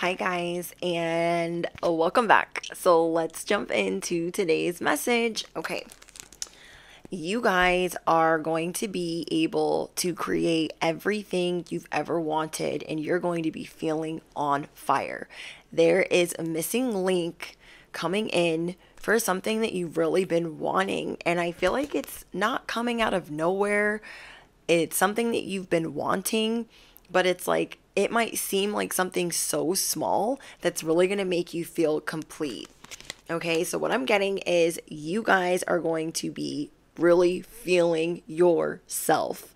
Hi, guys, and welcome back. So, let's jump into today's message. Okay, you guys are going to be able to create everything you've ever wanted, and you're going to be feeling on fire. There is a missing link coming in for something that you've really been wanting, and I feel like it's not coming out of nowhere. It's something that you've been wanting, but it's like it might seem like something so small that's really going to make you feel complete. Okay, so what I'm getting is you guys are going to be really feeling yourself.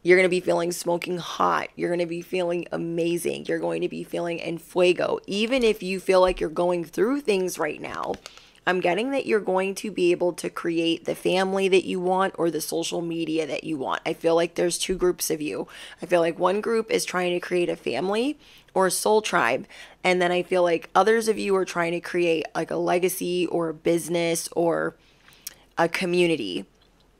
You're going to be feeling smoking hot. You're going to be feeling amazing. You're going to be feeling en fuego. Even if you feel like you're going through things right now, I'm getting that you're going to be able to create the family that you want or the social media that you want. I feel like there's two groups of you. I feel like one group is trying to create a family or a soul tribe. And then I feel like others of you are trying to create like a legacy or a business or a community.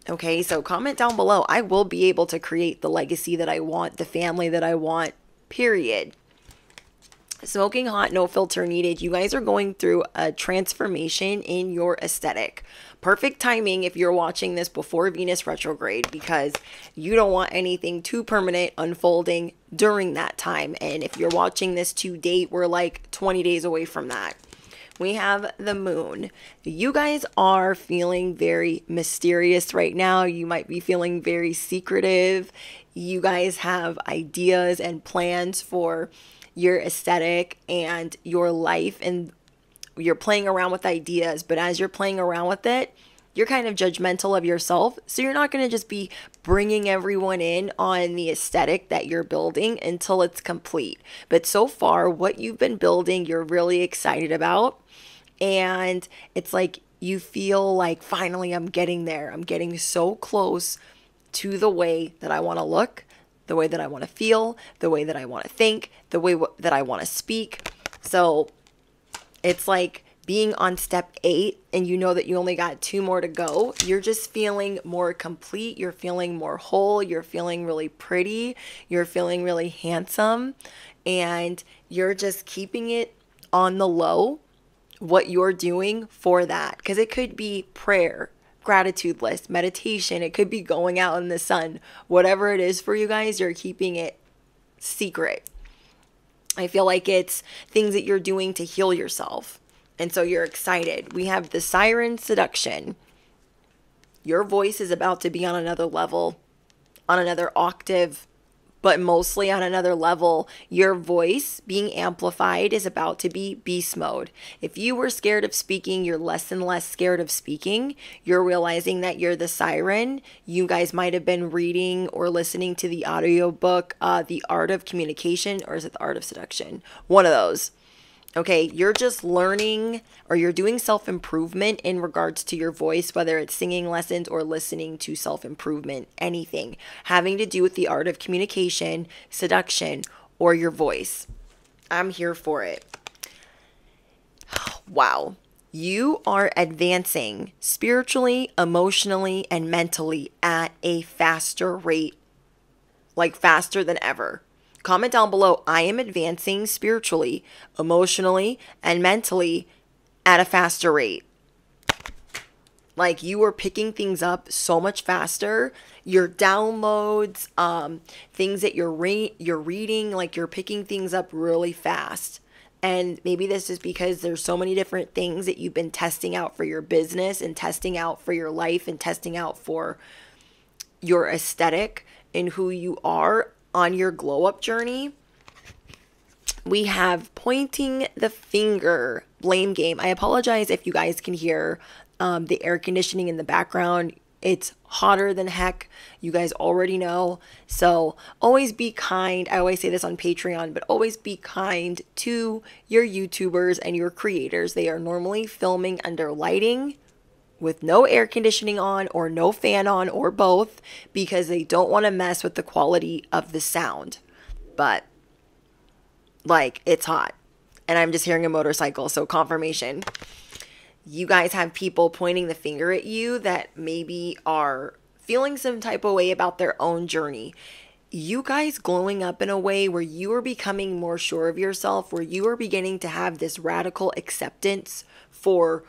Okay, so comment down below. I will be able to create the legacy that I want, the family that I want, period. Smoking hot, no filter needed. You guys are going through a transformation in your aesthetic. Perfect timing if you're watching this before Venus retrograde, because you don't want anything too permanent unfolding during that time. And if you're watching this to date, we're like 20 days away from that. We have the moon. You guys are feeling very mysterious right now. You might be feeling very secretive. You guys have ideas and plans for your aesthetic and your life, and you're playing around with ideas. But as you're playing around with it, you're kind of judgmental of yourself. So you're not going to just be bringing everyone in on the aesthetic that you're building until it's complete. But so far, what you've been building, you're really excited about. And it's like you feel like finally I'm getting there. I'm getting so close to the way that I want to look, the way that I want to feel, the way that I want to think, the way that I want to speak. So it's like being on step 8 and you know that you only got 2 more to go. You're just feeling more complete. You're feeling more whole. You're feeling really pretty. You're feeling really handsome. And you're just keeping it on the low, what you're doing for that. Because it could be prayer, gratitude list, meditation. It could be going out in the sun. Whatever it is for you guys, you're keeping it secret. I feel like it's things that you're doing to heal yourself. And so you're excited. We have the siren seduction. Your voice is about to be on another level, on another octave, but mostly on another level. Your voice being amplified is about to be beast mode. If you were scared of speaking, you're less and less scared of speaking. You're realizing that you're the siren. You guys might have been reading or listening to the audiobook, The Art of Communication, or is it The Art of Seduction? One of those. Okay, you're just learning, or you're doing self-improvement in regards to your voice, whether it's singing lessons or listening to self-improvement, anything having to do with the art of communication, seduction, or your voice. I'm here for it. Wow. You are advancing spiritually, emotionally, and mentally at a faster rate, like faster than ever. Comment down below, I am advancing spiritually, emotionally, and mentally at a faster rate. Like you are picking things up so much faster. Your downloads, things that you're reading, like you're picking things up really fast. And maybe this is because there's so many different things that you've been testing out for your business and testing out for your life and testing out for your aesthetic and who you are on your glow up journey. We have pointing the finger, blame game. I apologize if you guys can hear the air conditioning in the background. It's hotter than heck. You guys already know. So always be kind. I always say this on Patreon, but always be kind to your YouTubers and your creators. They are normally filming under lighting with no air conditioning on or no fan on or both, because they don't want to mess with the quality of the sound. But like, it's hot and I'm just hearing a motorcycle, so confirmation. You guys have people pointing the finger at you that maybe are feeling some type of way about their own journey. you guys glowing up in a way where you are becoming more sure of yourself, where you are beginning to have this radical acceptance for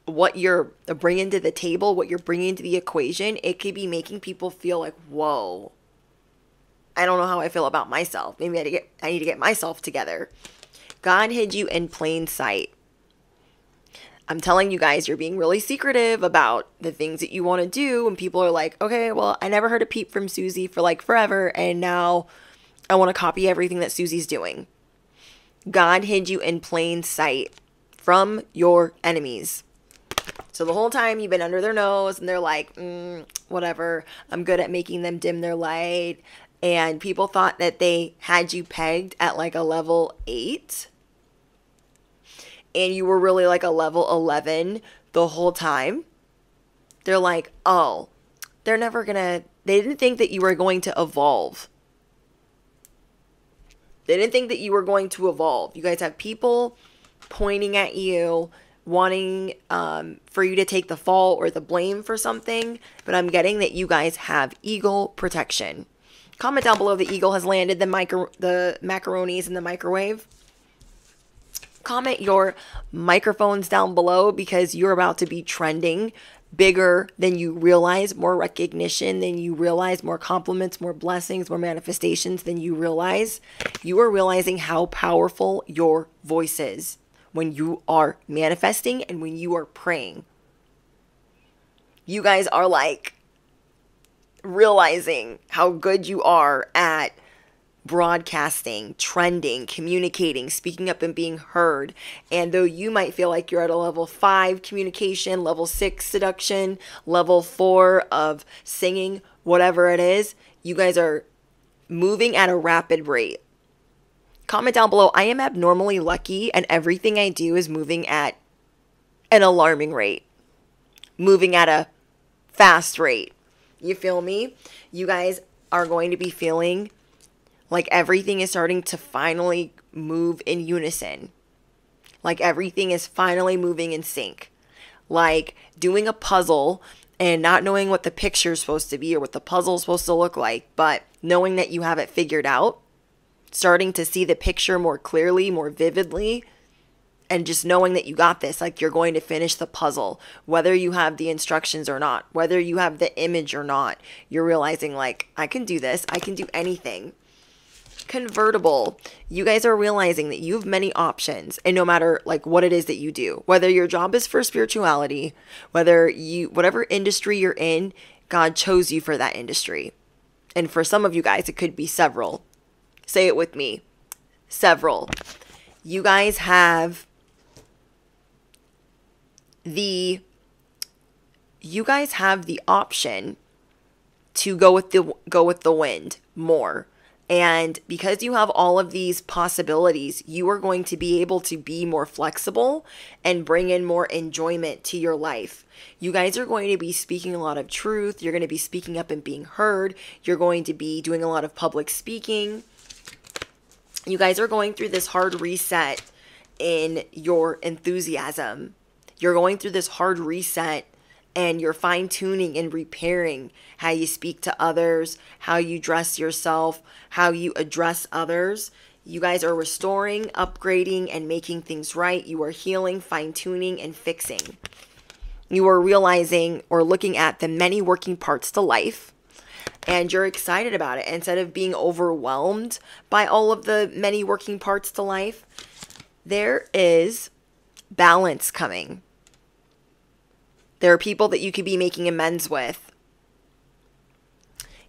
what you're bringing to the table, what you're bringing to the equation. It could be making people feel like, whoa, I don't know how I feel about myself. Maybe I need to get myself together. God hid you in plain sight. I'm telling you guys, you're being really secretive about the things that you want to do. And people are like, okay, well, I never heard a peep from Susie for like forever. And now I want to copy everything that Susie's doing. God hid you in plain sight from your enemies. So the whole time you've been under their nose and they're like, whatever, I'm good at making them dim their light. And people thought that they had you pegged at like a level 8. And you were really like a level 11 the whole time. They're like, oh, they didn't think that you were going to evolve. They didn't think that you were going to evolve. You guys have people pointing at you, wanting for you to take the fall or the blame for something. But I'm getting that you guys have eagle protection. Comment down below the eagle has landed the macaronis in the microwave. Comment your microphones down below because you're about to be trending bigger than you realize, more recognition than you realize, more compliments, more blessings, more manifestations than you realize. You are realizing how powerful your voice is when you are manifesting and when you are praying. You guys are like realizing how good you are at broadcasting, trending, communicating, speaking up and being heard. And though you might feel like you're at a level 5 communication, level 6 seduction, level 4 of singing, whatever it is, you guys are moving at a rapid rate. Comment down below, I am abnormally lucky and everything I do is moving at an alarming rate. Moving at a fast rate. You feel me? You guys are going to be feeling like everything is starting to finally move in unison. Like everything is finally moving in sync. Like doing a puzzle and not knowing what the picture is supposed to be or what the puzzle is supposed to look like, but knowing that you have it figured out, starting to see the picture more clearly, more vividly, and just knowing that you got this, like you're going to finish the puzzle, whether you have the instructions or not, whether you have the image or not, you're realizing like, I can do this, I can do anything. Convertible, you guys are realizing that you have many options, and no matter like what it is that you do, whether your job is for spirituality, whatever industry you're in, God chose you for that industry. And for some of you guys, it could be several. Say it with me. Several. You guys have the option to go with the wind more. And because you have all of these possibilities, you are going to be able to be more flexible and bring in more enjoyment to your life. You guys are going to be speaking a lot of truth. You're going to be speaking up and being heard. You're going to be doing a lot of public speaking. You guys are going through this hard reset in your enthusiasm. You're going through this hard reset and you're fine-tuning and repairing how you speak to others, how you dress yourself, how you address others. You guys are restoring, upgrading, and making things right. You are healing, fine-tuning, and fixing. You are realizing or looking at the many working parts to life, and you're excited about it. Instead of being overwhelmed by all of the many working parts to life, there is balance coming. There are people that you could be making amends with.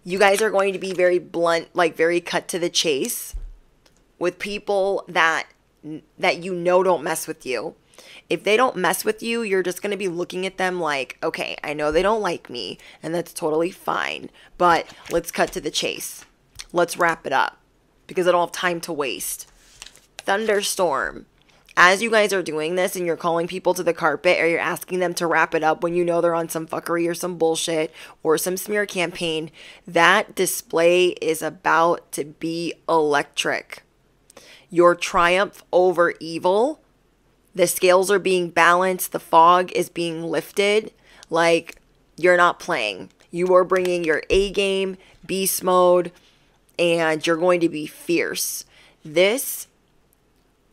You guys are going to be very blunt, like very cut to the chase with people that you know don't mess with you. If they don't mess with you, you're just going to be looking at them like, okay, I know they don't like me, and that's totally fine, but let's cut to the chase. Let's wrap it up because I don't have time to waste. Thunderstorm. As you guys are doing this and you're calling people to the carpet or you're asking them to wrap it up when you know they're on some fuckery or some bullshit or some smear campaign, that display is about to be electric. Your triumph over evil, the scales are being balanced, the fog is being lifted, like you're not playing. You are bringing your A game, beast mode, and you're going to be fierce. This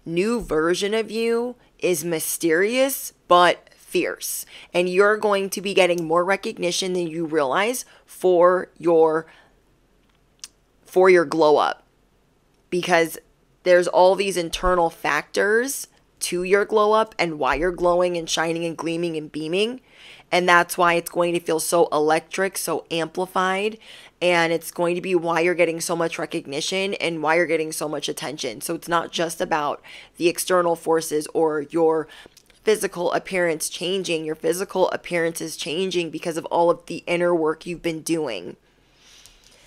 new version of you is mysterious but fierce, and you're going to be getting more recognition than you realize for your glow up, because there's all these internal factors to your glow up and why you're glowing and shining and gleaming and beaming. And that's why it's going to feel so electric, so amplified. And it's going to be why you're getting so much recognition and why you're getting so much attention. So it's not just about the external forces or your physical appearance changing. Your physical appearance is changing because of all of the inner work you've been doing.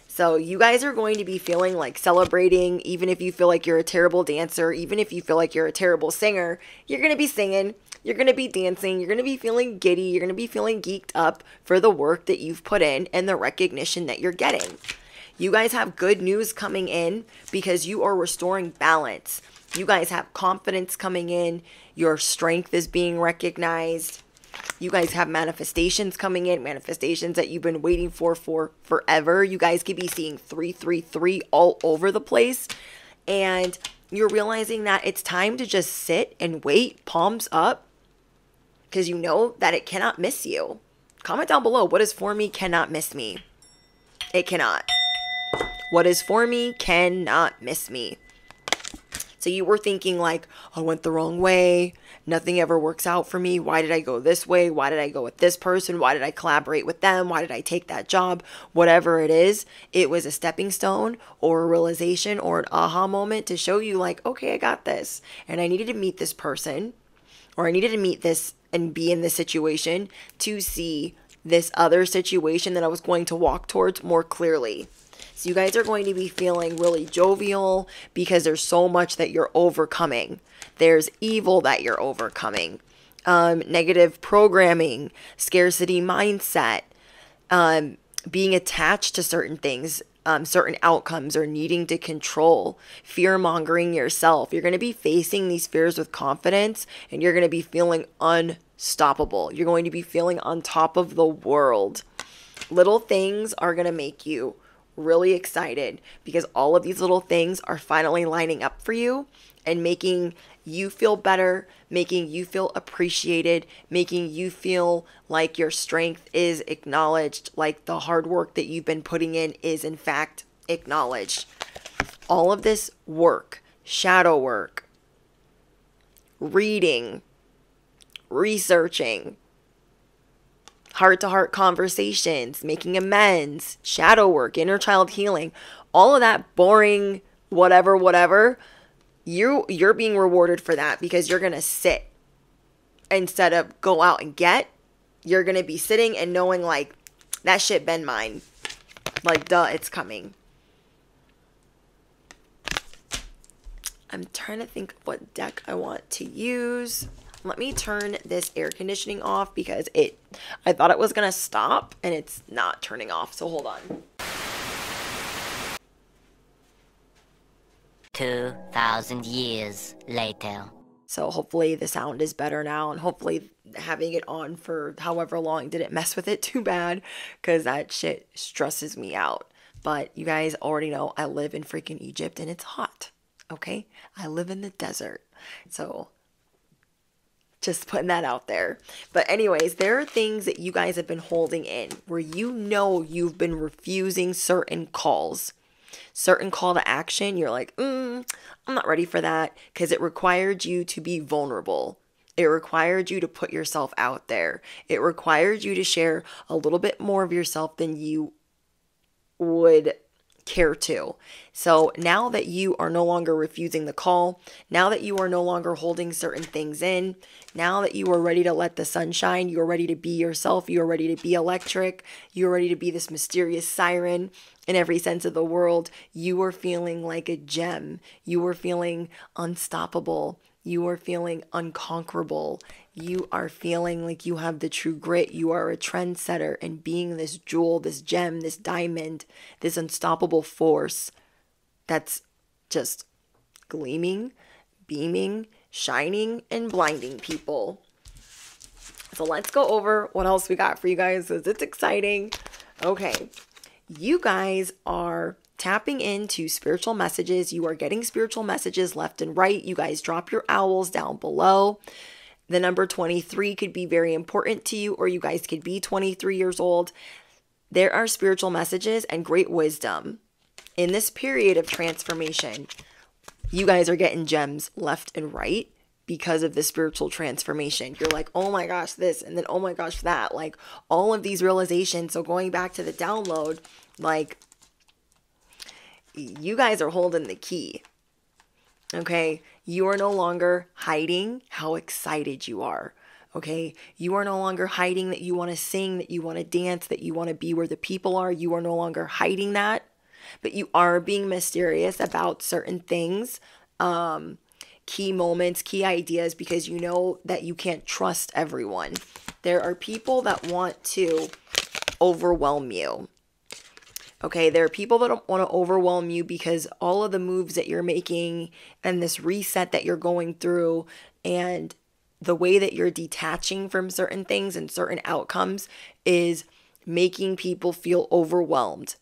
So you guys are going to be feeling like celebrating. Even if you feel like you're a terrible dancer, even if you feel like you're a terrible singer, you're going to be singing, you're going to be dancing, you're going to be feeling giddy, you're going to be feeling geeked up for the work that you've put in and the recognition that you're getting. You guys have good news coming in because you are restoring balance. You guys have confidence coming in. Your strength is being recognized. You guys have manifestations coming in, manifestations that you've been waiting for forever. You guys could be seeing 333 all over the place. And you're realizing that it's time to just sit and wait, palms up, because you know that it cannot miss you. Comment down below, what is for me cannot miss me. It cannot. What is for me cannot miss me. So you were thinking like, I went the wrong way. Nothing ever works out for me. Why did I go this way? Why did I go with this person? Why did I collaborate with them? Why did I take that job? Whatever it is, it was a stepping stone or a realization or an aha moment to show you like, okay, I got this. And I needed to meet this person, or I needed to meet this and be in this situation to see this other situation that I was going to walk towards more clearly. So you guys are going to be feeling really jovial because there's so much that you're overcoming. There's evil that you're overcoming, negative programming, scarcity mindset, being attached to certain things, certain outcomes, or needing to control, fear-mongering yourself. You're going to be facing these fears with confidence, and you're going to be feeling unstoppable. You're going to be feeling on top of the world. Little things are going to make you really excited because all of these little things are finally lining up for you and making you feel better, making you feel appreciated, making you feel like your strength is acknowledged, like the hard work that you've been putting in is in fact acknowledged. All of this work, shadow work, reading, researching, heart-to-heart conversations, making amends, shadow work, inner child healing, all of that boring whatever, you're being rewarded for that because you're going to sit instead of go out and get. You're going to be sitting and knowing like, that shit been mine. Like, duh, it's coming. I'm trying to think of what deck I want to use. Let me turn this air conditioning off because I thought it was going to stop and it's not turning off. So hold on. 2,000 years later. So hopefully the sound is better now, and hopefully having it on for however long didn't mess with it too bad because that shit stresses me out. But you guys already know I live in freaking Egypt and it's hot. Okay? I live in the desert. So just putting that out there. But anyways, there are things that you guys have been holding in where you know you've been refusing certain calls. Certain call to action, you're like, I'm not ready for that because it required you to be vulnerable. It required you to put yourself out there. It required you to share a little bit more of yourself than you would care to. So now that you are no longer refusing the call, now that you are no longer holding certain things in, now that you are ready to let the sun shine, you are ready to be yourself, you are ready to be electric, you are ready to be this mysterious siren in every sense of the world, you are feeling like a gem. You are feeling unstoppable. You are feeling unconquerable. You are feeling like you have the true grit. You are a trendsetter, and being this jewel, this gem, this diamond, this unstoppable force that's just gleaming, beaming, shining, and blinding people. So let's go over what else we got for you guys because it's exciting. Okay, you guys are tapping into spiritual messages. You are getting spiritual messages left and right. You guys drop your owls down below. The number 23 could be very important to you, or you guys could be 23 years old. There are spiritual messages and great wisdom. In this period of transformation, you guys are getting gems left and right because of the spiritual transformation. You're like, oh my gosh, this, and then oh my gosh, that. Like all of these realizations. So going back to the download, like you guys are holding the key. Okay, you are no longer hiding how excited you are. Okay, you are no longer hiding that you want to sing, that you want to dance, that you want to be where the people are. You are no longer hiding that, but you are being mysterious about certain things, key moments, key ideas, because you know that you can't trust everyone. There are people that want to overwhelm you. Okay, there are people that don't want to overwhelm you because all of the moves that you're making and this reset that you're going through and the way that you're detaching from certain things and certain outcomes is making people feel overwhelmed.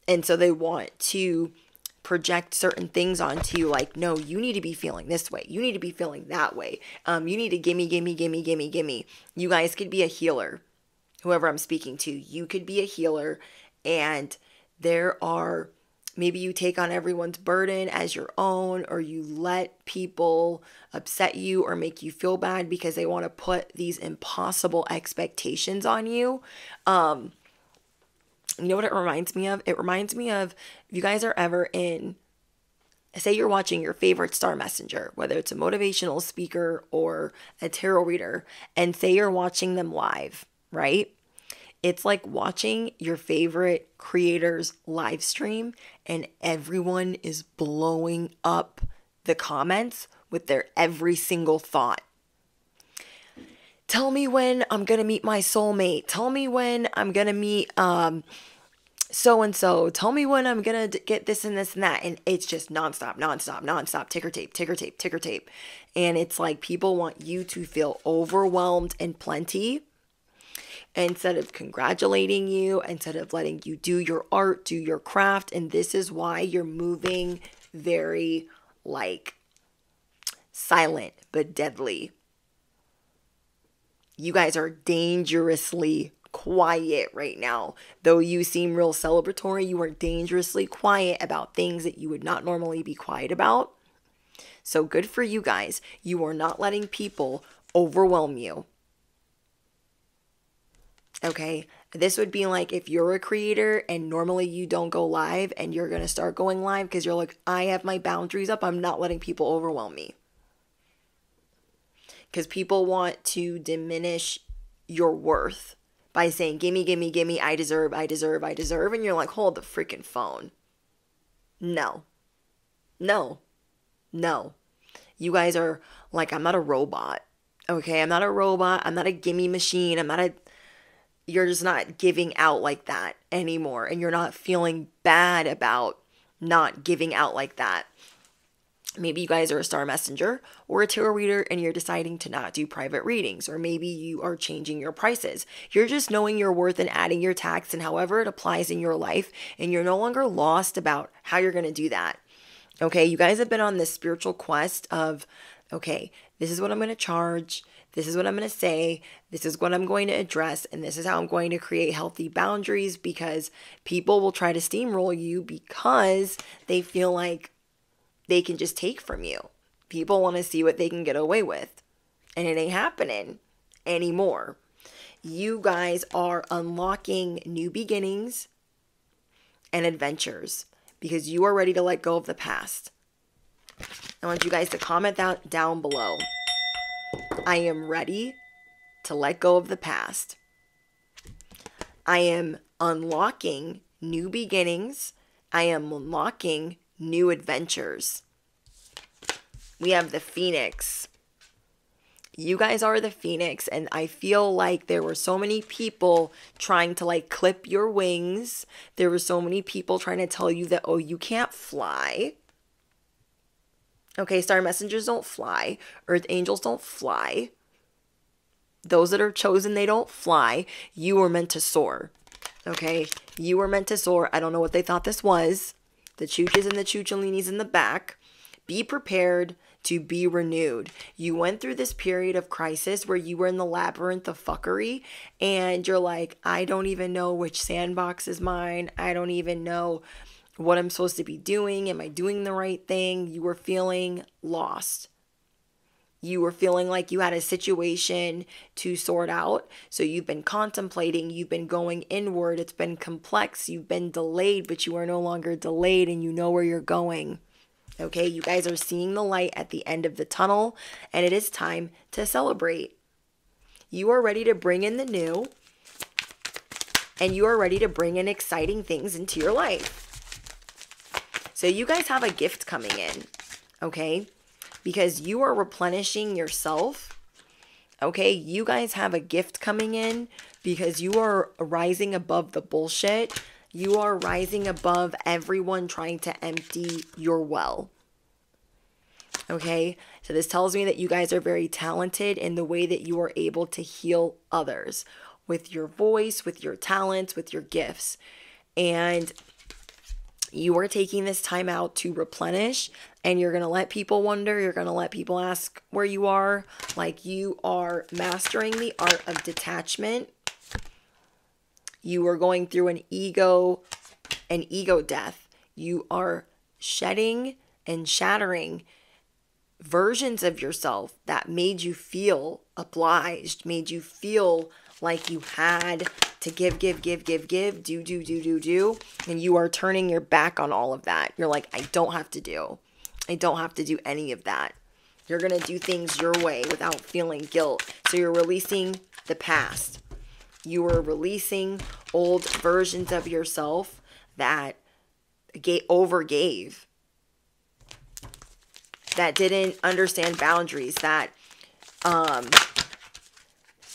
And so they want to project certain things onto you like, no, you need to be feeling this way. You need to be feeling that way. You need to gimme, gimme, gimme, gimme, gimme. You guys could be a healer. Whoever I'm speaking to, you could be a healer. And there are, maybe you take on everyone's burden as your own, or you let people upset you or make you feel bad because they want to put these impossible expectations on you. You know what it reminds me of? It reminds me of if you guys are ever in, say you're watching your favorite star messenger, whether it's a motivational speaker or a tarot reader, and say you're watching them live, right? It's like watching your favorite creator's live stream and everyone is blowing up the comments with their every single thought. Tell me when I'm going to meet my soulmate. Tell me when I'm going to meet so-and-so. Tell me when I'm going to get this and this and that. And it's just nonstop, ticker tape. And it's like people want you to feel overwhelmed and plenty. Instead of congratulating you, instead of letting you do your art, do your craft. And this is why you're moving very like silent but deadly. You guys are dangerously quiet right now. Though you seem real celebratory, you are dangerously quiet about things that you would not normally be quiet about. So good for you guys. You are not letting people overwhelm you. Okay, this would be like if you're a creator and normally you don't go live and you're going to start going live because you're like, I have my boundaries up. I'm not letting people overwhelm me. Because people want to diminish your worth by saying, gimme, gimme, gimme, I deserve. And you're like, hold the freaking phone. No. You guys are like, I'm not a robot. Okay, I'm not a robot. I'm not a gimme machine. You're just not giving out like that anymore. And you're not feeling bad about not giving out like that. Maybe you guys are a star messenger or a tarot reader and you're deciding to not do private readings. Or maybe you are changing your prices. You're just knowing your worth and adding your tax and however it applies in your life. And you're no longer lost about how you're going to do that. Okay, you guys have been on this spiritual quest of, okay, this is what I'm going to charge. This is what I'm going to say. This is what I'm going to address. And this is how I'm going to create healthy boundaries because people will try to steamroll you because they feel like they can just take from you. People want to see what they can get away with. And it ain't happening anymore. You guys are unlocking new beginnings and adventures because you are ready to let go of the past. I want you guys to comment that down below. I am ready to let go of the past. I am unlocking new beginnings. I am unlocking new adventures. We have the Phoenix. You guys are the Phoenix, and I feel like there were so many people trying to like clip your wings. There were so many people trying to tell you that, oh, you can't fly. Okay, star messengers don't fly. Earth angels don't fly. Those that are chosen, they don't fly. You are meant to soar. Okay, you were meant to soar. I don't know what they thought this was. The chooches and the choocholinis in the back. Be prepared to be renewed. You went through this period of crisis where you were in the labyrinth of fuckery and you're like, I don't even know which sandbox is mine. I don't even know what I'm supposed to be doing. Am I doing the right thing? You were feeling lost. You were feeling like you had a situation to sort out. So you've been contemplating, you've been going inward. It's been complex. You've been delayed, but you are no longer delayed and you know where you're going. Okay, you guys are seeing the light at the end of the tunnel and it is time to celebrate. You are ready to bring in the new and you are ready to bring in exciting things into your life. So you guys have a gift coming in, okay? Because you are replenishing yourself, okay? You guys have a gift coming in because you are rising above the bullshit. You are rising above everyone trying to empty your well, okay? So this tells me that you guys are very talented in the way that you are able to heal others with your voice, with your talents, with your gifts. And you are taking this time out to replenish and you're going to let people wonder. You're going to let people ask where you are. Like you are mastering the art of detachment. You are going through an ego death. You are shedding and shattering versions of yourself that made you feel obliged, made you feel like you had to give, do. And you are turning your back on all of that. You're like, I don't have to do any of that. You're going to do things your way without feeling guilt. So you're releasing the past. You are releasing old versions of yourself that overgave, that didn't understand boundaries, that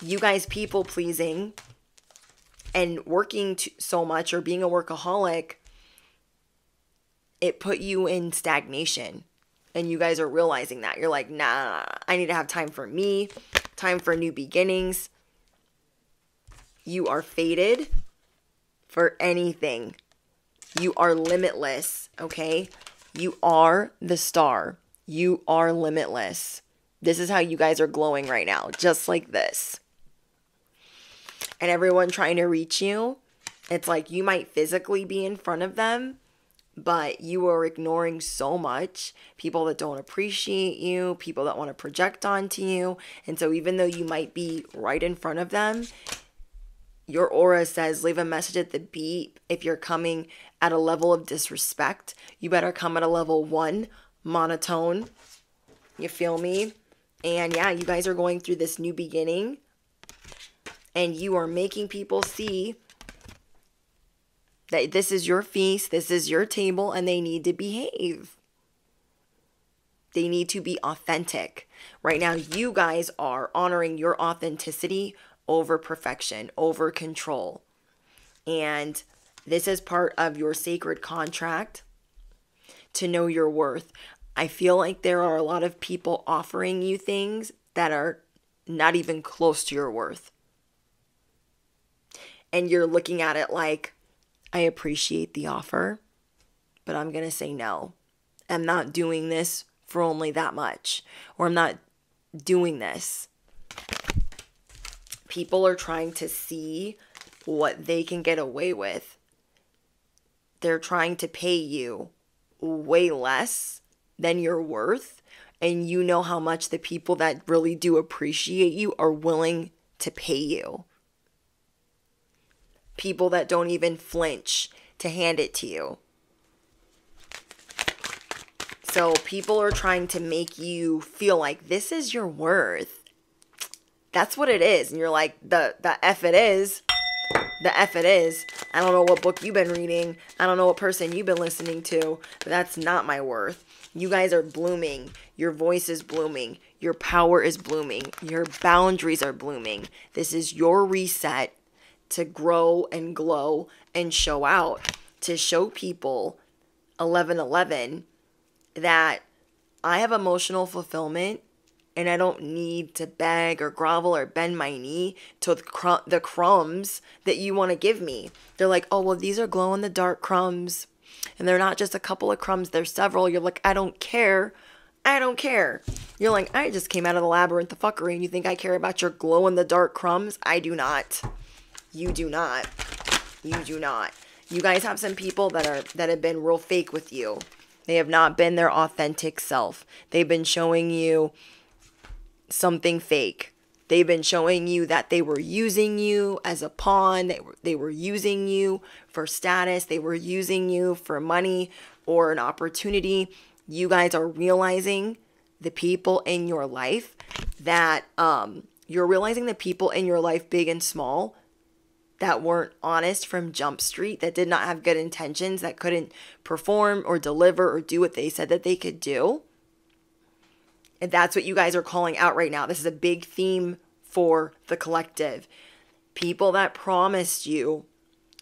you guys people pleasing and working so much or being a workaholic, it put you in stagnation. And you guys are realizing that. You're like, nah, I need to have time for me, time for new beginnings. You are fated for anything. You are limitless, okay? You are the star. You are limitless. This is how you guys are glowing right now, just like this. And everyone trying to reach you, it's like you might physically be in front of them, but you are ignoring so much. People that don't appreciate you, people that want to project onto you. And so even though you might be right in front of them, your aura says leave a message at the beep. If you're coming at a level of disrespect, you better come at a level 1, monotone. You feel me? And yeah, you guys are going through this new beginning. And you are making people see that this is your feast, this is your table, and they need to behave. They need to be authentic. Right now, you guys are honoring your authenticity over perfection, over control. And this is part of your sacred contract to know your worth. I feel like there are a lot of people offering you things that are not even close to your worth. And you're looking at it like, I appreciate the offer, but I'm going to say no. I'm not doing this for only that much. Or I'm not doing this. People are trying to see what they can get away with. They're trying to pay you way less than you're worth. And you know how much the people that really do appreciate you are willing to pay you. People that don't even flinch to hand it to you. So people are trying to make you feel like this is your worth. That's what it is. And you're like, the F it is. The F it is. I don't know what book you've been reading. I don't know what person you've been listening to. But that's not my worth. You guys are blooming. Your voice is blooming. Your power is blooming. Your boundaries are blooming. This is your reset to grow and glow and show out. To show people 1111 that I have emotional fulfillment And I don't need to beg or grovel or bend my knee to the crumbs that you want to give me. They're like, oh, well, these are glow in the dark crumbs. And they're not just a couple of crumbs, they're several. You're like, I don't care. I don't care. You're like, I just came out of the labyrinth of fuckery and you think I care about your glow in the dark crumbs? I do not. You do not. You do not. You guys have some people that have been real fake with you. They have not been their authentic self. They've been showing you something fake. They've been showing you that they were using you as a pawn. They were using you for status. They were using you for money or an opportunity. You guys are realizing the people in your life that you're realizing the people in your life, big and small, that weren't honest from Jump Street, that did not have good intentions, that couldn't perform or deliver or do what they said that they could do. And that's what you guys are calling out right now. This is a big theme for the collective. People that promised you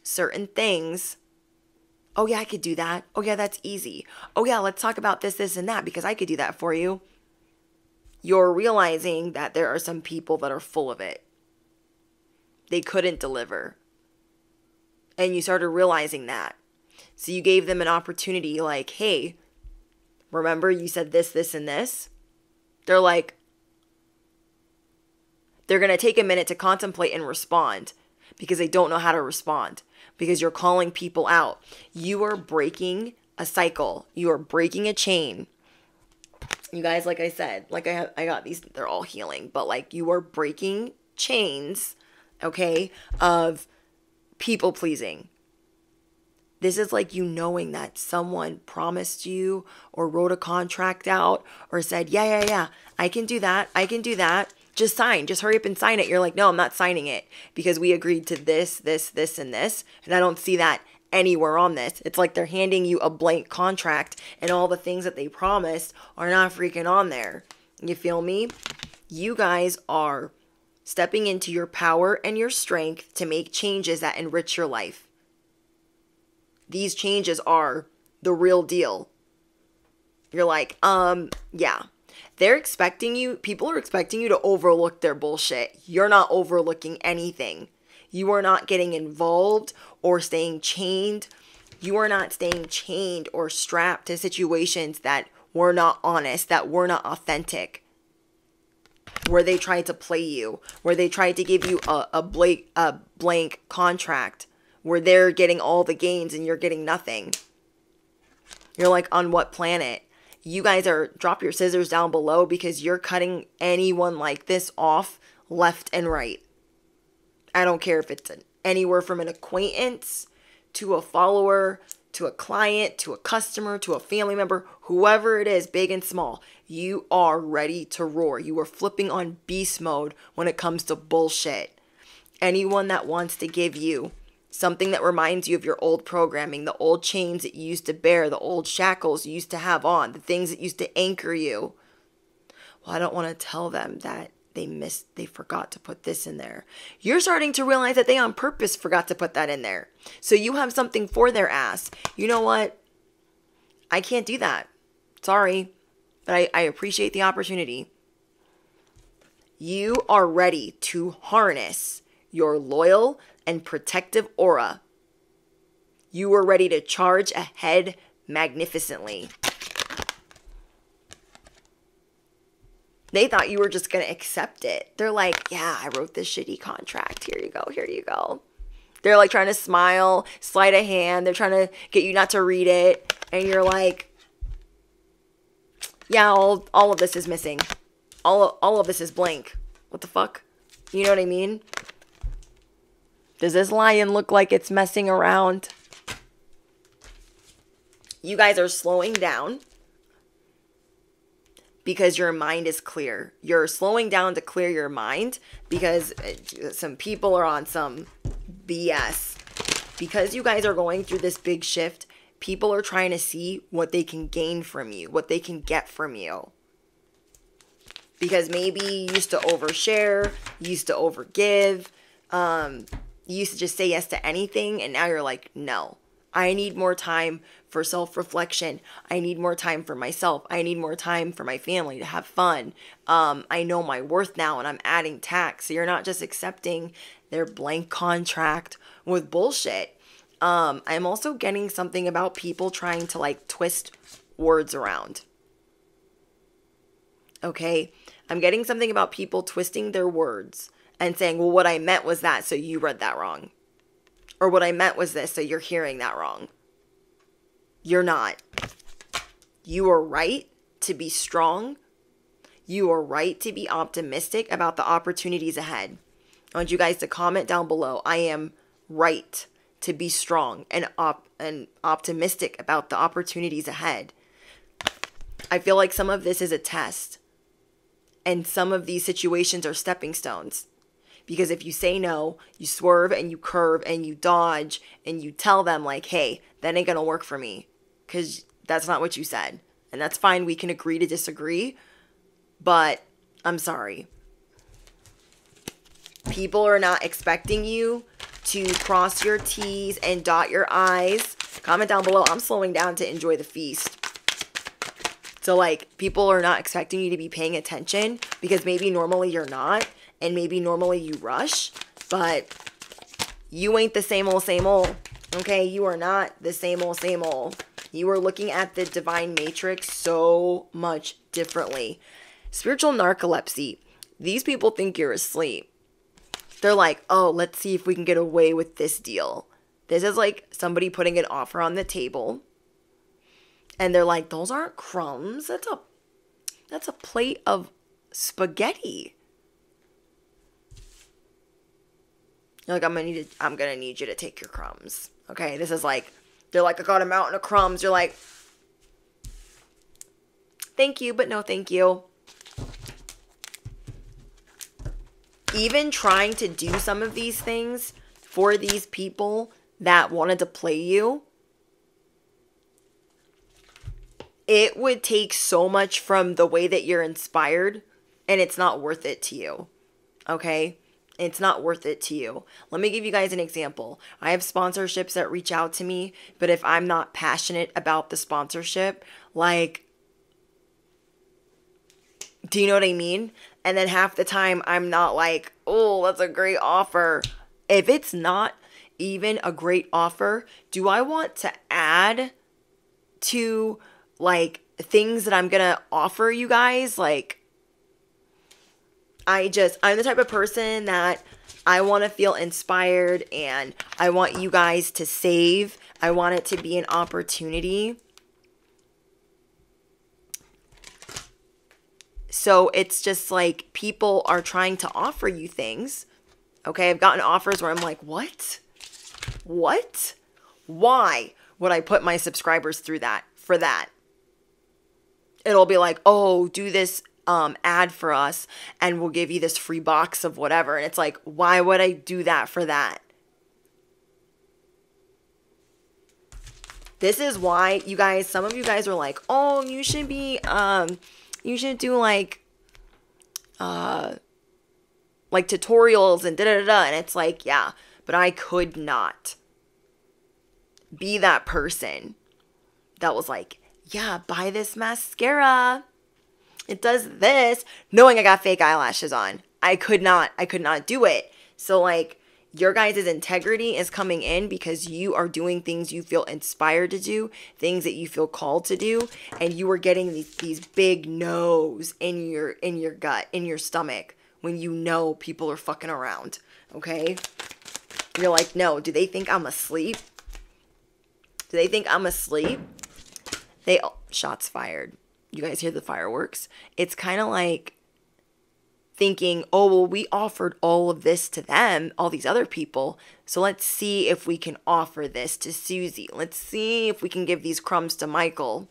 certain things. Oh yeah, I could do that. Oh yeah, that's easy. Oh yeah, let's talk about this, this, and that because I could do that for you. You're realizing that there are some people that are full of it. They couldn't deliver. And you started realizing that. So you gave them an opportunity like, hey, remember you said this, this, and this? They're like, they're going to take a minute to contemplate and respond because they don't know how to respond because you're calling people out. You are breaking a cycle. You are breaking a chain. You guys, like I said, like I got these, they're all healing, but like you are breaking chains, okay, of people pleasing. This is like you knowing that someone promised you or wrote a contract out or said, yeah, I can do that. I can do that. Just sign. Just hurry up and sign it. You're like, no, I'm not signing it because we agreed to this, this, this, and this. And I don't see that anywhere on this. It's like they're handing you a blank contract and all the things that they promised are not freaking on there. You feel me? You guys are stepping into your power and your strength to make changes that enrich your life. These changes are the real deal. You're like, yeah. They're expecting you, people are expecting you to overlook their bullshit. You're not overlooking anything. You are not getting involved or staying chained. You are not staying chained or strapped to situations that were not honest, that were not authentic. Where they tried to play you, where they tried to give you a blank contract. Where they're getting all the gains and you're getting nothing. You're like, on what planet? You guys are, drop your scissors down below because you're cutting anyone like this off left and right. I don't care if it's anywhere from an acquaintance to a follower, to a client, to a customer, to a family member, whoever it is, big and small. You are ready to roar. You are flipping on beast mode when it comes to bullshit. Anyone that wants to give you something that reminds you of your old programming, the old chains that you used to bear, the old shackles you used to have on, the things that used to anchor you. Well, I don't want to tell them that they forgot to put this in there. You're starting to realize that they on purpose forgot to put that in there. So you have something for their ass. You know what? I can't do that. Sorry, but I appreciate the opportunity. You are ready to harness your loyal and protective aura. You are ready to charge ahead magnificently. They thought you were just going to accept it. They're like, yeah, I wrote this shitty contract. Here you go. Here you go. They're like trying to smile, sleight of hand. They're trying to get you not to read it. And you're like, yeah, all of this is missing. All of this is blank. What the fuck? You know what I mean? Does this lion look like it's messing around? You guys are slowing down because your mind is clear. You're slowing down to clear your mind because some people are on some BS. Because you guys are going through this big shift, people are trying to see what they can gain from you, what they can get from you. Because maybe you used to overshare, you used to overgive, you used to just say yes to anything, and now you're like, no, I need more time for self-reflection. I need more time for myself. I need more time for my family to have fun. I know my worth now and I'm adding tax. So you're not just accepting their blank contract with bullshit. I'm also getting something about people trying to like twist words around. Okay? I'm getting something about people twisting their words and saying, well, what I meant was that, so you read that wrong. Or what I meant was this, so you're hearing that wrong. You're not. You are right to be strong. You are right to be optimistic about the opportunities ahead. I want you guys to comment down below. I am right to be strong and optimistic about the opportunities ahead. I feel like some of this is a test. And some of these situations are stepping stones. Because if you say no, you swerve and you curve and you dodge and you tell them like, hey, that ain't gonna work for me. Because that's not what you said. And that's fine. We can agree to disagree. But I'm sorry. People are not expecting you to cross your T's and dot your I's. Comment down below. I'm slowing down to enjoy the feast. So like people are not expecting you to be paying attention because maybe normally you're not and maybe normally you rush, but you ain't the same old, okay? You are not the same old. You are looking at the divine matrix so much differently. Spiritual narcolepsy. These people think you're asleep. They're like, oh, let's see if we can get away with this deal. This is like somebody putting an offer on the table. And they're like, those aren't crumbs. That's a plate of spaghetti. You're like, I'm gonna need you to take your crumbs. Okay, this is like, they're like, I got a mountain of crumbs. You're like, thank you, but no thank you. Even trying to do some of these things for these people that wanted to play you, it would take so much from the way that you're inspired, and it's not worth it to you. Okay? It's not worth it to you. Let me give you guys an example. I have sponsorships that reach out to me, but if I'm not passionate about the sponsorship, like, do you know what I mean? And then half the time I'm not like, oh, that's a great offer. If it's not even a great offer, do I want to add to like things that I'm gonna offer you guys? Like, I'm the type of person that I want to feel inspired and I want you guys to save. I want it to be an opportunity. So it's just like people are trying to offer you things. Okay, I've gotten offers where I'm like, what? What? Why would I put my subscribers through that for that? It'll be like, oh, do this ad for us and we'll give you this free box of whatever. And it's like, why would I do that for that? This is why you guys, some of you guys are like, oh, you should you should do like tutorials and da-da-da-da. And it's like, yeah, but I could not be that person that was like, yeah, buy this mascara. It does this, knowing I got fake eyelashes on. I could not do it. So like, your guys' integrity is coming in because you are doing things you feel inspired to do, things that you feel called to do, and you are getting these big no's in your gut, in your stomach, when you know people are fucking around, okay? You're like, no, do they think I'm asleep? Do they think I'm asleep? Shots fired. You guys hear the fireworks? It's kind of like thinking, oh, well, we offered all of this to them, all these other people. So let's see if we can offer this to Susie. Let's see if we can give these crumbs to Michael.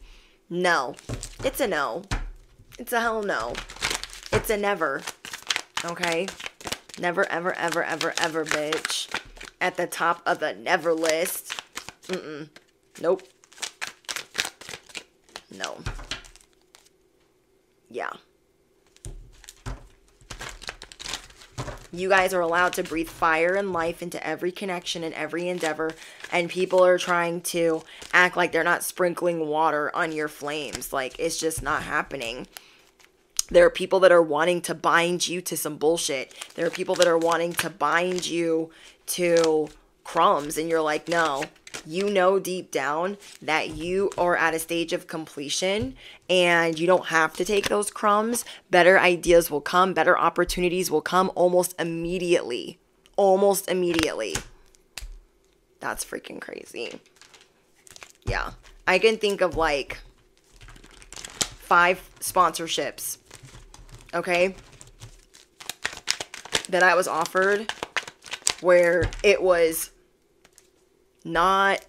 No. It's a no. It's a hell no. It's a never. Okay? Never, ever, ever, ever, ever, bitch. At the top of the never list. Nope. No. Yeah. You guys are allowed to breathe fire and life into every connection and every endeavor. And people are trying to act like they're not sprinkling water on your flames. Like, it's just not happening. There are people that are wanting to bind you to some bullshit. There are people that are wanting to bind you to crumbs. And you're like, no, you know deep down that you are at a stage of completion and you don't have to take those crumbs. Better ideas will come. Better opportunities will come almost immediately. Almost immediately. That's freaking crazy. Yeah. I can think of like 5 sponsorships, okay, that I was offered where it was not,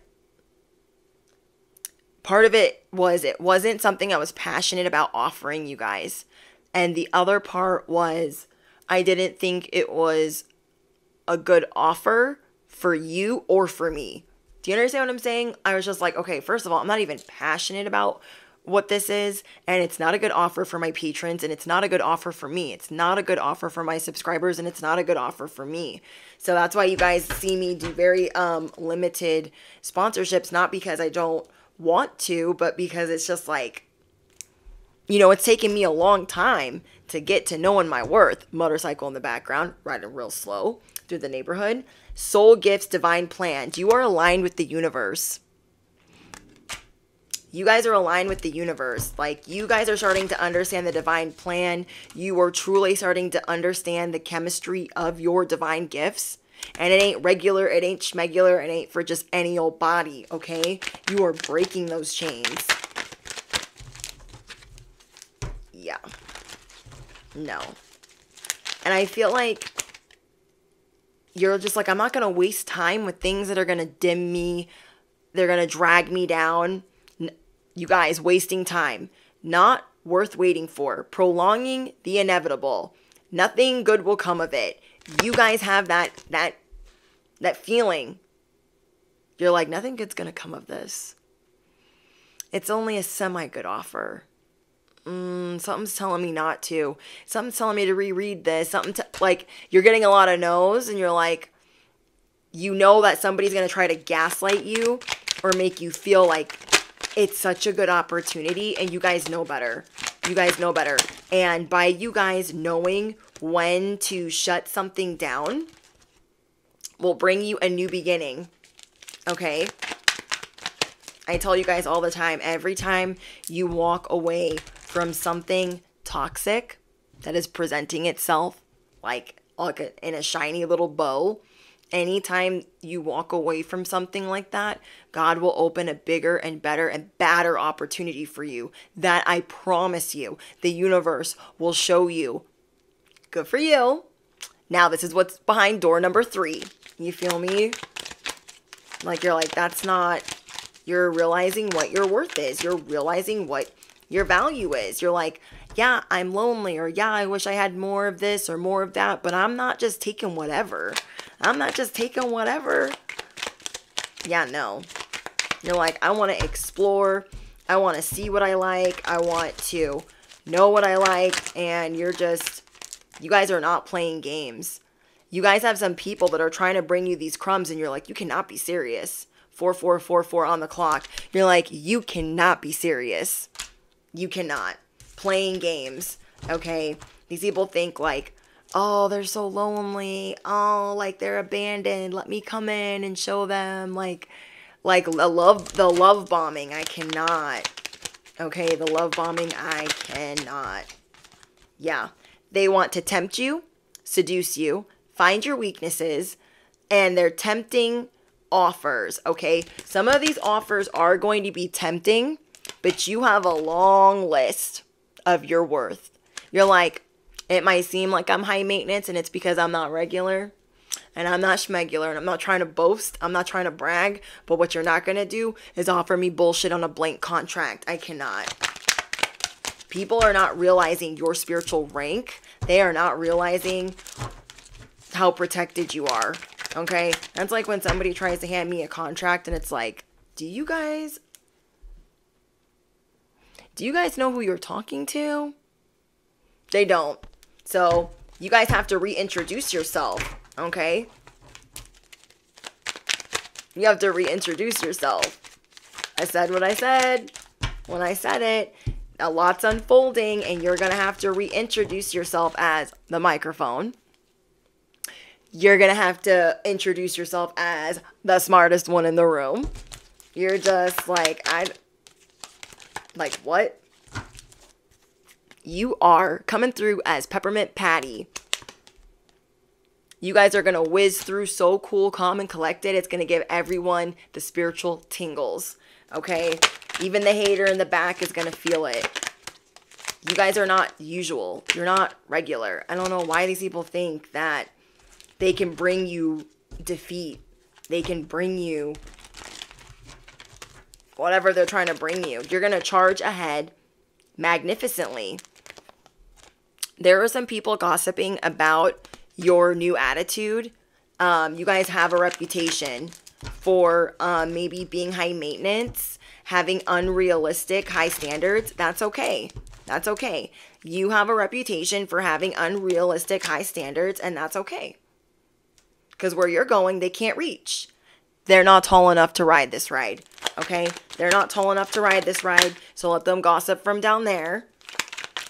part of it wasn't something I was passionate about offering you guys. And the other part was I didn't think it was a good offer for you or for me. Do you understand what I'm saying? I was just like, okay, first of all, I'm not even passionate about what this is, and it's not a good offer for my patrons, and it's not a good offer for me. It's not a good offer for my subscribers, and it's not a good offer for me. So that's why you guys see me do very limited sponsorships, not because I don't want to, but because it's just like, you know, it's taken me a long time to get to knowing my worth. Motorcycle in the background, riding real slow through the neighborhood. Soul gifts, divine plan. You are aligned with the universe. You guys are aligned with the universe. Like, you guys are starting to understand the divine plan. You are truly starting to understand the chemistry of your divine gifts. And it ain't regular, it ain't schmegular, it ain't for just any old body, okay? You are breaking those chains. Yeah. No. And I feel like you're just like, I'm not going to waste time with things that are going to dim me. They're going to drag me down. You guys, wasting time. Not worth waiting for. Prolonging the inevitable. Nothing good will come of it. You guys have that feeling. You're like, nothing good's going to come of this. It's only a semi-good offer. Something's telling me not to. Something's telling me to reread this. Like, you're getting a lot of no's, and you're like, you know that somebody's going to try to gaslight you or make you feel like it's such a good opportunity, and you guys know better. You guys know better. And by you guys knowing when to shut something down will bring you a new beginning. Okay? I tell you guys all the time, every time you walk away from something toxic that is presenting itself like in a shiny little bow, anytime you walk away from something like that, God will open a bigger and better and badder opportunity for you. That I promise you, the universe will show you. Good for you. Now this is what's behind door number 3. You feel me? Like, you're like, that's not, you're realizing what your worth is. You're realizing what your value is. You're like, yeah, I'm lonely, or yeah, I wish I had more of this or more of that, but I'm not just taking whatever. I'm not just taking whatever. Yeah, no. You're like, I want to explore. I want to see what I like. I want to know what I like. And you're just, you guys are not playing games. You guys have some people that are trying to bring you these crumbs, and you're like, you cannot be serious. 4444 on the clock. You're like, you cannot be serious. You cannot. Playing games, okay? These people think like, oh, they're so lonely. Oh, like they're abandoned. Let me come in and show them like the love bombing. I cannot. Okay, the love bombing, I cannot. Yeah. They want to tempt you, seduce you, find your weaknesses, and they're tempting offers, okay? Some of these offers are going to be tempting, but you have a long list of your worth. You're like, it might seem like I'm high maintenance, and it's because I'm not regular, and I'm not schmegular, and I'm not trying to boast, I'm not trying to brag, but what you're not going to do is offer me bullshit on a blank contract. I cannot. People are not realizing your spiritual rank. They are not realizing how protected you are, okay? That's like when somebody tries to hand me a contract, and it's like, do you guys know who you're talking to? They don't. So You guys have to reintroduce yourself, okay? You have to reintroduce yourself. I said what I said when I said it. A lot's unfolding, and you're going to have to reintroduce yourself as the microphone. You're going to have to introduce yourself as the smartest one in the room. You're just like, what? You are coming through as Peppermint Patty. You guys are going to whiz through so cool, calm, and collected. It's going to give everyone the spiritual tingles. Okay? Even the hater in the back is going to feel it. You guys are not usual. You're not regular. I don't know why these people think that they can bring you defeat. They can bring you whatever they're trying to bring you. You're going to charge ahead magnificently. There are some people gossiping about your new attitude. You guys have a reputation for maybe being high maintenance, having unrealistic high standards. That's okay. That's okay. You have a reputation for having unrealistic high standards, and that's okay. Because where you're going, they can't reach. They're not tall enough to ride this ride. Okay? They're not tall enough to ride this ride, so let them gossip from down there.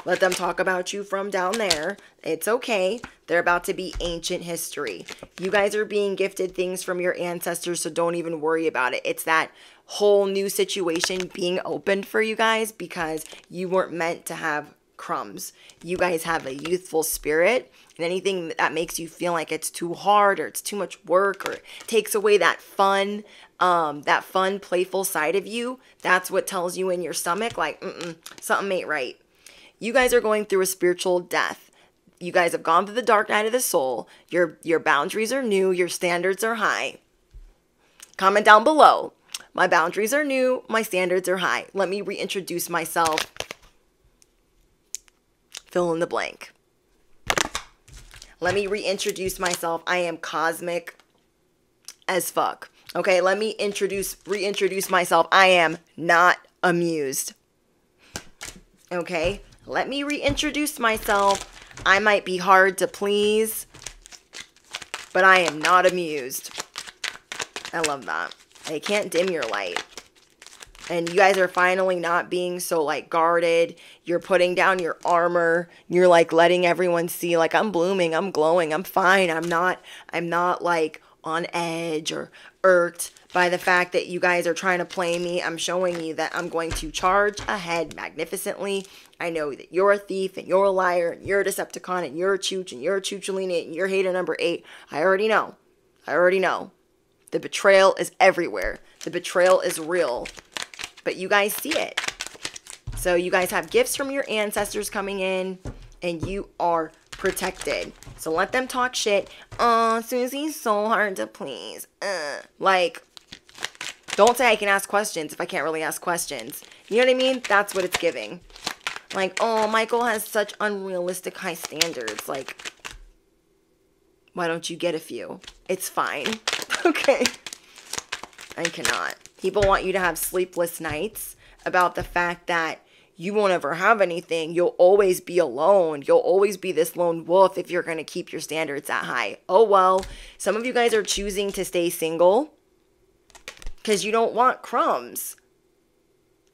Let them talk about you from down there. It's okay. They're about to be ancient history. You guys are being gifted things from your ancestors, so don't even worry about it. It's that whole new situation being opened for you guys because you weren't meant to have crumbs. You guys have a youthful spirit, and anything that makes you feel like it's too hard or it's too much work or takes away that fun, playful side of you, that's what tells you in your stomach, like, something ain't right. You guys are going through a spiritual death. You guys have gone through the dark night of the soul. Your boundaries are new. Your standards are high. Comment down below. My boundaries are new. My standards are high. Let me reintroduce myself. Fill in the blank. Let me reintroduce myself. I am cosmic as fuck. Okay, let me reintroduce myself. I am not amused. Okay, let me reintroduce myself. I might be hard to please, but I am not amused. I love that. They can't dim your light. And you guys are finally not being so like guarded. You're putting down your armor. You're like letting everyone see like I'm blooming, I'm glowing, I'm fine. I'm not like on edge or irked by the fact that you guys are trying to play me. I'm showing you that I'm going to charge ahead magnificently. I know that you're a thief and you're a liar and you're a Decepticon and you're a Chooch and you're a Choocholina and you're hater number 8. I already know. The betrayal is everywhere. The betrayal is real. But you guys see it. So you guys have gifts from your ancestors coming in and you are protected. So let them talk shit. Oh, Susie's so hard to please. Like, don't say I can ask questions if I can't really ask questions. You know what I mean? That's what it's giving. Like, oh, Michael has such unrealistic high standards. Like, why don't you get a few? It's fine. Okay. I cannot. People want you to have sleepless nights about the fact that you won't ever have anything. You'll always be alone. You'll always be this lone wolf if you're going to keep your standards that high. Oh, well, some of you guys are choosing to stay single because you don't want crumbs.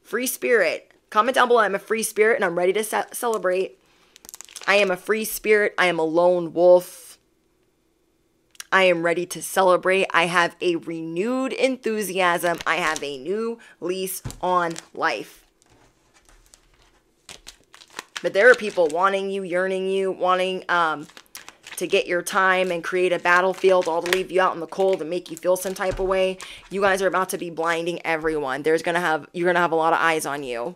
Free spirit. Comment down below. I'm a free spirit and I'm ready to celebrate. I am a free spirit. I am a lone wolf. I am ready to celebrate. I have a renewed enthusiasm. I have a new lease on life. But there are people wanting you, yearning you, wanting to get your time and create a battlefield, all to leave you out in the cold and make you feel some type of way. You guys are about to be blinding everyone. You're gonna have a lot of eyes on you.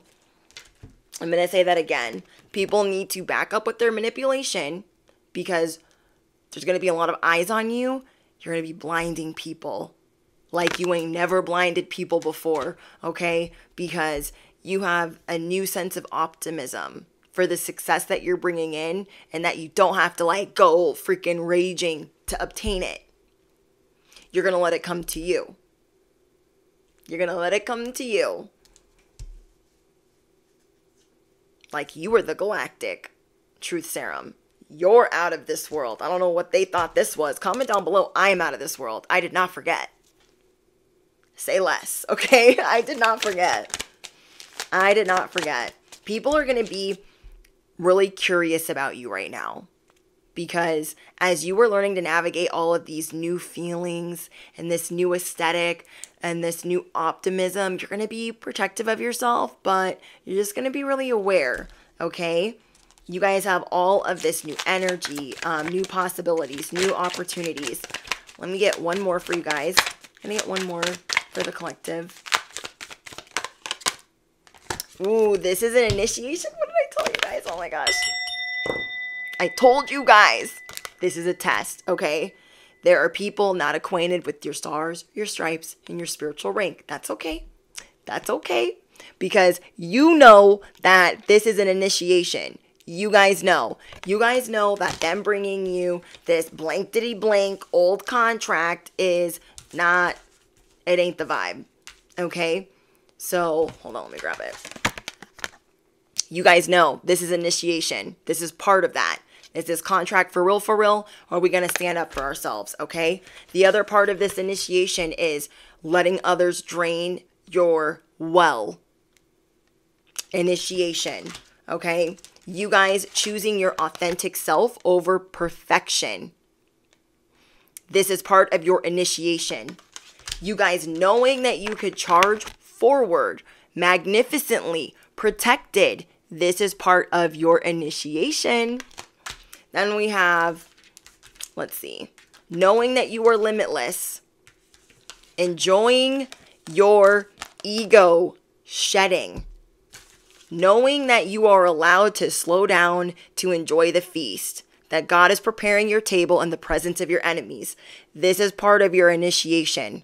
I'm gonna say that again. People need to back up with their manipulation because there's going to be a lot of eyes on you. You're going to be blinding people like you ain't never blinded people before, okay? Because you have a new sense of optimism for the success that you're bringing in and that you don't have to like go freaking raging to obtain it. You're going to let it come to you. You're going to let it come to you. Like you are the galactic truth serum. You're out of this world. I don't know what they thought this was. Comment down below. I am out of this world. I did not forget. Say less, okay? I did not forget. I did not forget. People are going to be really curious about you right now, because as you were learning to navigate all of these new feelings and this new aesthetic and this new optimism, you're going to be protective of yourself, but you're just going to be really aware, okay? You guys have all of this new energy, new possibilities, new opportunities. Let me get one more for you guys. Can I get one more for the collective? Ooh, this is an initiation. What did I tell you guys? Oh my gosh. I told you guys, this is a test, okay? There are people not acquainted with your stars, your stripes, and your spiritual rank. That's okay. That's okay. Because you know that this is an initiation. You guys know. You guys know that them bringing you this blankety blank old contract is not, it ain't the vibe, okay? So, hold on, let me grab it. You guys know this is initiation. This is part of that. Is this contract for real, or are we going to stand up for ourselves, okay? The other part of this initiation is letting others drain your well. Initiation, okay? You guys choosing your authentic self over perfection. This is part of your initiation. You guys knowing that you could charge forward magnificently, protected. This is part of your initiation. Then we have, let's see, knowing that you are limitless, enjoying your ego shedding, knowing that you are allowed to slow down to enjoy the feast, that God is preparing your table in the presence of your enemies. This is part of your initiation.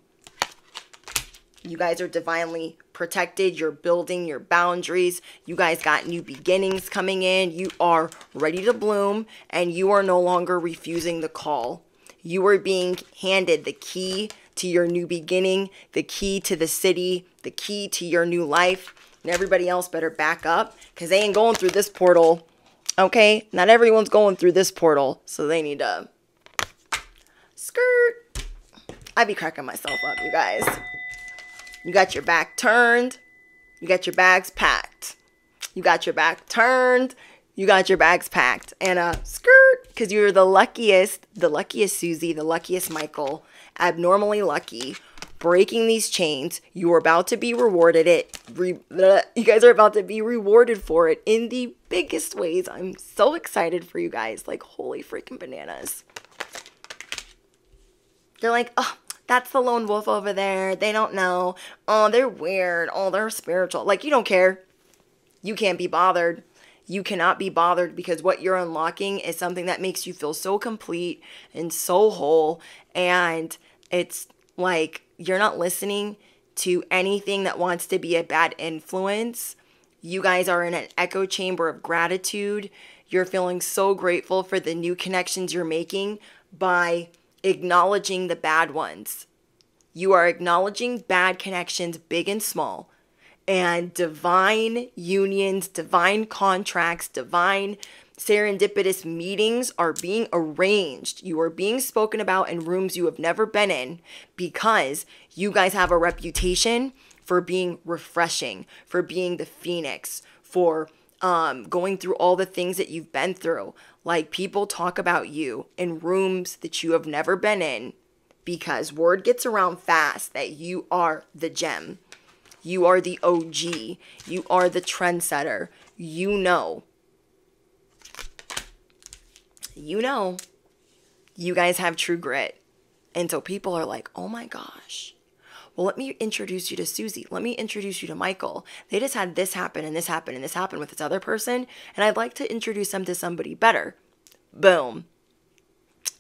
You guys are divinely protected. You're building your boundaries. You guys got new beginnings coming in. You are ready to bloom, and you are no longer refusing the call. You are being handed the key to your new beginning, the key to the city, the key to your new life. And everybody else better back up, because they ain't going through this portal. Okay? Not everyone's going through this portal, so they need to skirt. I be cracking myself up, you guys. You got your back turned. You got your bags packed. You got your back turned. You got your bags packed. And skirt, because you're the luckiest Susie, the luckiest Michael, abnormally lucky, breaking these chains. You are about to be rewarded you guys are about to be rewarded for it in the biggest ways. I'm so excited for you guys. Like, holy freaking bananas. They're like, oh, that's the lone wolf over there. They don't know. Oh, they're weird. Oh, they're spiritual. Like, you don't care. You can't be bothered. You cannot be bothered, because what you're unlocking is something that makes you feel so complete and so whole. And it's like you're not listening to anything that wants to be a bad influence. You guys are in an echo chamber of gratitude. You're feeling so grateful for the new connections you're making by acknowledging the bad ones. You are acknowledging bad connections, big and small, and divine unions, divine contracts, divine serendipitous meetings are being arranged. You are being spoken about in rooms you have never been in, because you guys have a reputation for being refreshing, for being the phoenix, for going through all the things that you've been through. Like, people talk about you in rooms that you have never been in, because word gets around fast that you are the gem. You are the OG. You are the trendsetter. You know. You know. You guys have true grit. And so people are like, oh my gosh. Well, let me introduce you to Susie. Let me introduce you to Michael. They just had this happen and this happen and this happen with this other person, and I'd like to introduce them to somebody better. Boom.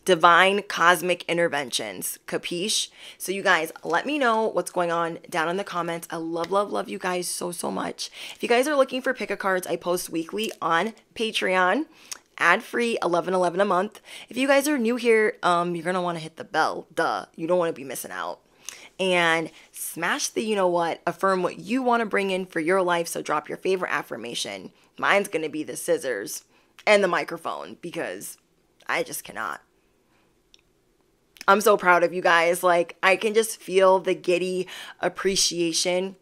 Divine cosmic interventions. Capiche? So you guys, let me know what's going on down in the comments. I love you guys so much. If you guys are looking for pick-a-cards, I post weekly on Patreon. Ad-free, $11.11 a month. If you guys are new here, you're going to want to hit the bell. Duh. You don't want to be missing out. And smash the you know what, affirm what you want to bring in for your life. So drop your favorite affirmation. Mine's going to be the scissors. and the microphone because I just cannot. I'm so proud of you guys. Like, I can just feel the giddy appreciation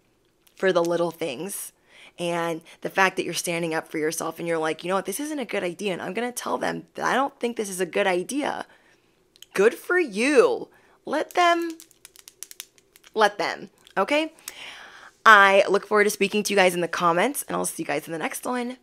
for the little things. And the fact that you're standing up for yourself and you're like, you know what, this isn't a good idea. And I'm going to tell them that I don't think this is a good idea. Good for you. Let them. Okay? I look forward to speaking to you guys in the comments, and I'll see you guys in the next one.